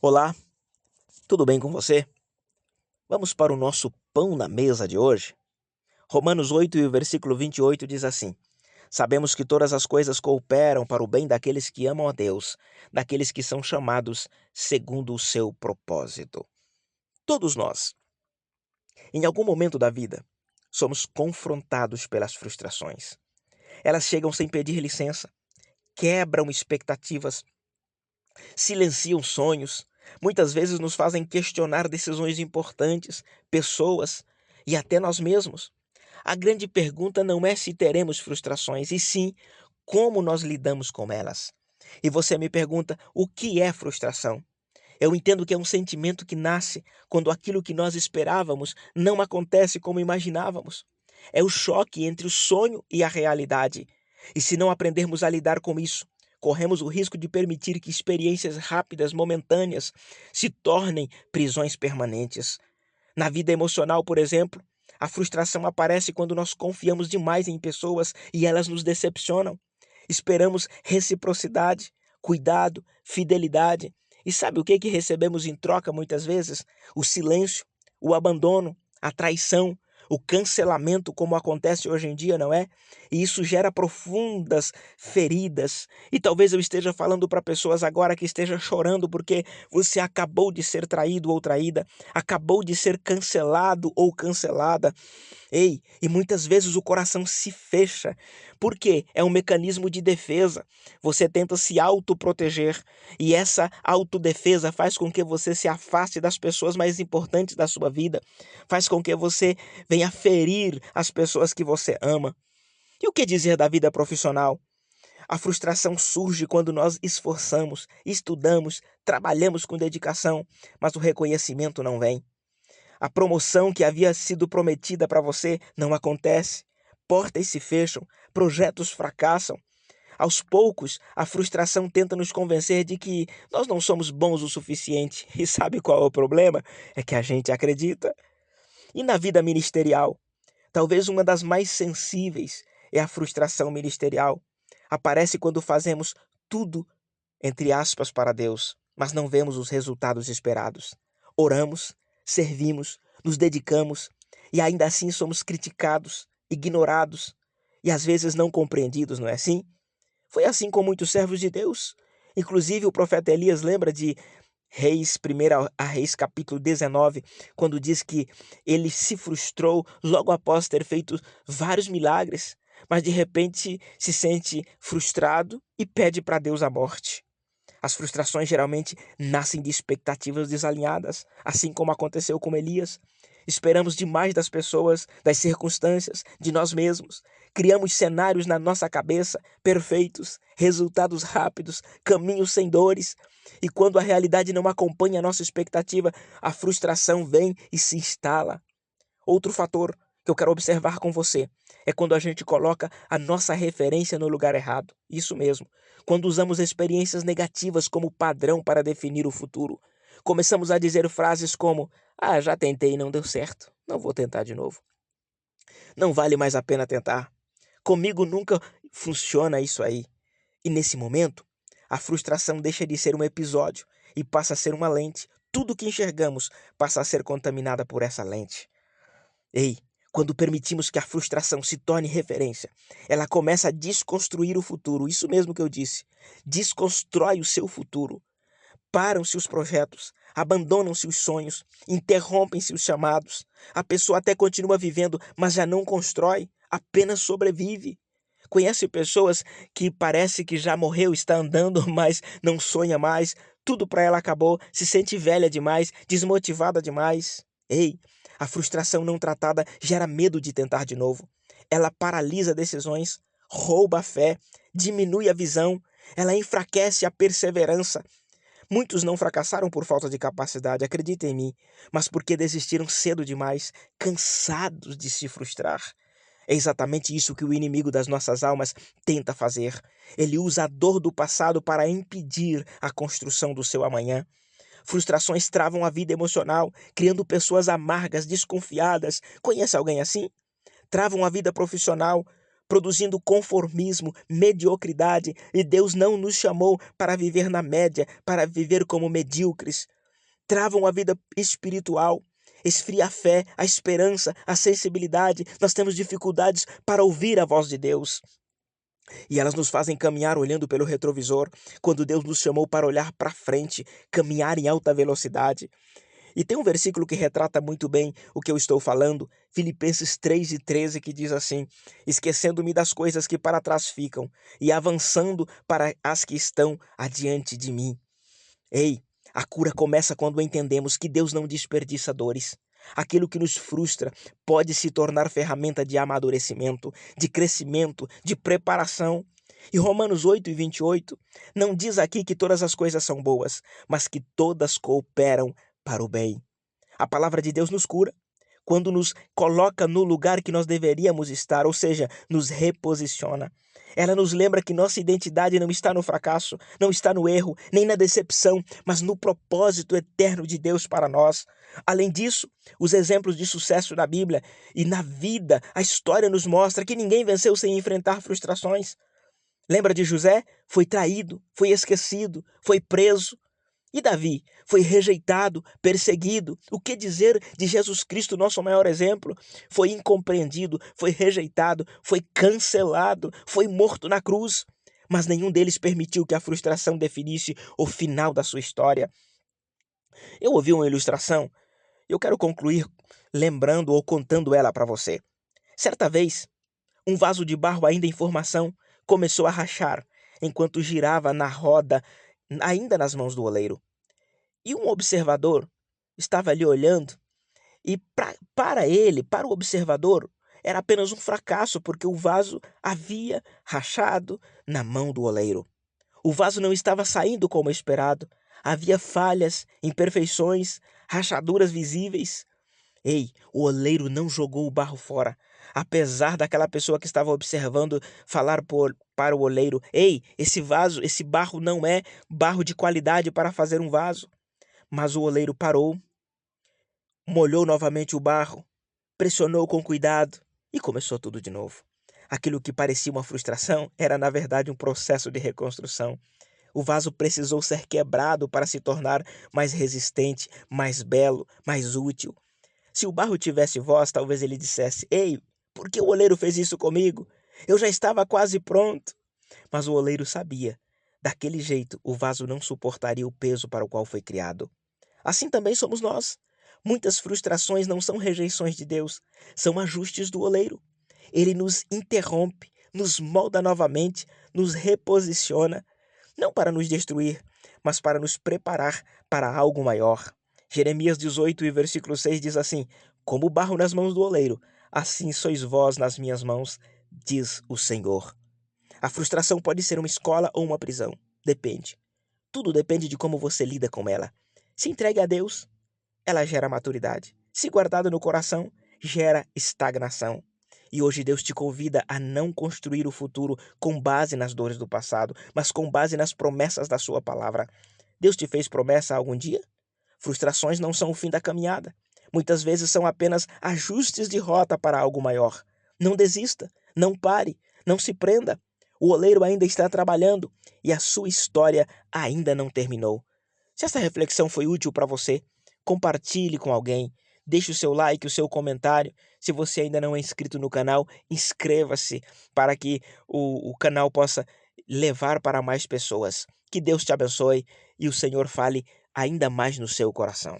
Olá, tudo bem com você? Vamos para o nosso pão na mesa de hoje? Romanos 8 e o versículo 28 diz assim: Sabemos que todas as coisas cooperam para o bem daqueles que amam a Deus, daqueles que são chamados segundo o seu propósito. Todos nós, em algum momento da vida, somos confrontados pelas frustrações. Elas chegam sem pedir licença, quebram expectativas, silenciam sonhos, muitas vezes nos fazem questionar decisões importantes, pessoas e até nós mesmos. A grande pergunta não é se teremos frustrações, e sim como nós lidamos com elas. E você me pergunta, o que é frustração? Eu entendo que é um sentimento que nasce quando aquilo que nós esperávamos não acontece como imaginávamos. É o choque entre o sonho e a realidade. E se não aprendermos a lidar com isso, corremos o risco de permitir que experiências rápidas, momentâneas, se tornem prisões permanentes. Na vida emocional, por exemplo, a frustração aparece quando nós confiamos demais em pessoas e elas nos decepcionam. Esperamos reciprocidade, cuidado, fidelidade. E sabe o que recebemos em troca muitas vezes? O silêncio, o abandono, a traição, o cancelamento, como acontece hoje em dia, não é? E isso gera profundas feridas. E talvez eu esteja falando para pessoas agora que estejam chorando porque você acabou de ser traído ou traída, acabou de ser cancelado ou cancelada. Ei, e muitas vezes o coração se fecha. Por quê? É um mecanismo de defesa. Você tenta se autoproteger e essa autodefesa faz com que você se afaste das pessoas mais importantes da sua vida, faz com que você venha ferir as pessoas que você ama. E o que dizer da vida profissional? A frustração surge quando nós esforçamos, estudamos, trabalhamos com dedicação, mas o reconhecimento não vem. A promoção que havia sido prometida para você não acontece. Portas se fecham, projetos fracassam. Aos poucos, a frustração tenta nos convencer de que nós não somos bons o suficiente. E sabe qual é o problema? É que a gente acredita. E na vida ministerial? Talvez uma das mais sensíveis é a frustração ministerial. Aparece quando fazemos tudo, entre aspas, para Deus, mas não vemos os resultados esperados. Oramos, servimos, nos dedicamos e ainda assim somos criticados, ignorados e às vezes não compreendidos, não é assim? Foi assim com muitos servos de Deus. Inclusive o profeta Elias lembra de Reis, 1 Reis capítulo 19, quando diz que ele se frustrou logo após ter feito vários milagres, mas de repente se sente frustrado e pede para Deus a morte. As frustrações geralmente nascem de expectativas desalinhadas, assim como aconteceu com Elias. Esperamos demais das pessoas, das circunstâncias, de nós mesmos. Criamos cenários na nossa cabeça perfeitos, resultados rápidos, caminhos sem dores. E quando a realidade não acompanha a nossa expectativa, a frustração vem e se instala. Outro fator que eu quero observar com você é quando a gente coloca a nossa referência no lugar errado. Isso mesmo. Quando usamos experiências negativas como padrão para definir o futuro. Começamos a dizer frases como: já tentei e não deu certo. Não vou tentar de novo. Não vale mais a pena tentar. Comigo nunca funciona isso aí. E nesse momento, a frustração deixa de ser um episódio e passa a ser uma lente. Tudo que enxergamos passa a ser contaminada por essa lente. Ei, quando permitimos que a frustração se torne referência, ela começa a desconstruir o futuro. Isso mesmo que eu disse. Desconstrói o seu futuro. Param-se os projetos, abandonam-se os sonhos, interrompem-se os chamados. A pessoa até continua vivendo, mas já não constrói, apenas sobrevive. Conhece pessoas que parece que já morreu, está andando, mas não sonha mais. Tudo para ela acabou, se sente velha demais, desmotivada demais. Ei, a frustração não tratada gera medo de tentar de novo. Ela paralisa decisões, rouba a fé, diminui a visão, ela enfraquece a perseverança. Muitos não fracassaram por falta de capacidade, acredita em mim, mas porque desistiram cedo demais, cansados de se frustrar. É exatamente isso que o inimigo das nossas almas tenta fazer. Ele usa a dor do passado para impedir a construção do seu amanhã. Frustrações travam a vida emocional, criando pessoas amargas, desconfiadas. Conhece alguém assim? Travam a vida profissional, produzindo conformismo, mediocridade, e Deus não nos chamou para viver na média, para viver como medíocres. Travam a vida espiritual, esfria a fé, a esperança, a sensibilidade. Nós temos dificuldades para ouvir a voz de Deus. E elas nos fazem caminhar olhando pelo retrovisor, quando Deus nos chamou para olhar para frente, caminhar em alta velocidade. E tem um versículo que retrata muito bem o que eu estou falando, Filipenses 3:13, que diz assim: esquecendo-me das coisas que para trás ficam e avançando para as que estão adiante de mim. Ei, a cura começa quando entendemos que Deus não desperdiça dores. Aquilo que nos frustra pode se tornar ferramenta de amadurecimento, de crescimento, de preparação. E Romanos 8:28 não diz aqui que todas as coisas são boas, mas que todas cooperam para o bem. A palavra de Deus nos cura quando nos coloca no lugar que nós deveríamos estar, ou seja, nos reposiciona. Ela nos lembra que nossa identidade não está no fracasso, não está no erro, nem na decepção, mas no propósito eterno de Deus para nós. Além disso, os exemplos de sucesso na Bíblia e na vida, a história nos mostra que ninguém venceu sem enfrentar frustrações. Lembra de José? Foi traído, foi esquecido, foi preso. E Davi foi rejeitado, perseguido. O que dizer de Jesus Cristo, nosso maior exemplo? Foi incompreendido, foi rejeitado, foi cancelado, foi morto na cruz. Mas nenhum deles permitiu que a frustração definisse o final da sua história. Eu ouvi uma ilustração e eu quero concluir lembrando ou contando ela para você. Certa vez, um vaso de barro ainda em formação começou a rachar enquanto girava na roda, ainda nas mãos do oleiro. E um observador estava ali olhando, e para o observador, era apenas um fracasso, porque o vaso havia rachado na mão do oleiro. O vaso não estava saindo como esperado, havia falhas, imperfeições, rachaduras visíveis. Ei, o oleiro não jogou o barro fora, apesar daquela pessoa que estava observando falar para o oleiro: ei, esse vaso, esse barro não é barro de qualidade para fazer um vaso. Mas o oleiro parou, molhou novamente o barro, pressionou com cuidado e começou tudo de novo. Aquilo que parecia uma frustração era, na verdade, um processo de reconstrução. O vaso precisou ser quebrado para se tornar mais resistente, mais belo, mais útil. Se o barro tivesse voz, talvez ele dissesse: ei, por que o oleiro fez isso comigo? Eu já estava quase pronto. Mas o oleiro sabia. Daquele jeito, o vaso não suportaria o peso para o qual foi criado. Assim também somos nós. Muitas frustrações não são rejeições de Deus, são ajustes do oleiro. Ele nos interrompe, nos molda novamente, nos reposiciona, não para nos destruir, mas para nos preparar para algo maior. Jeremias 18, versículo 6 diz assim: como barro nas mãos do oleiro, assim sois vós nas minhas mãos, diz o Senhor. A frustração pode ser uma escola ou uma prisão, depende. Tudo depende de como você lida com ela. Se entregue a Deus, ela gera maturidade. Se guardada no coração, gera estagnação. E hoje Deus te convida a não construir o futuro com base nas dores do passado, mas com base nas promessas da sua palavra. Deus te fez promessa algum dia? Frustrações não são o fim da caminhada. Muitas vezes são apenas ajustes de rota para algo maior. Não desista, não pare, não se prenda. O oleiro ainda está trabalhando e a sua história ainda não terminou. Se essa reflexão foi útil para você, compartilhe com alguém, deixe o seu like, o seu comentário. Se você ainda não é inscrito no canal, inscreva-se para que o canal possa levar para mais pessoas. Que Deus te abençoe e o Senhor fale ainda mais no seu coração.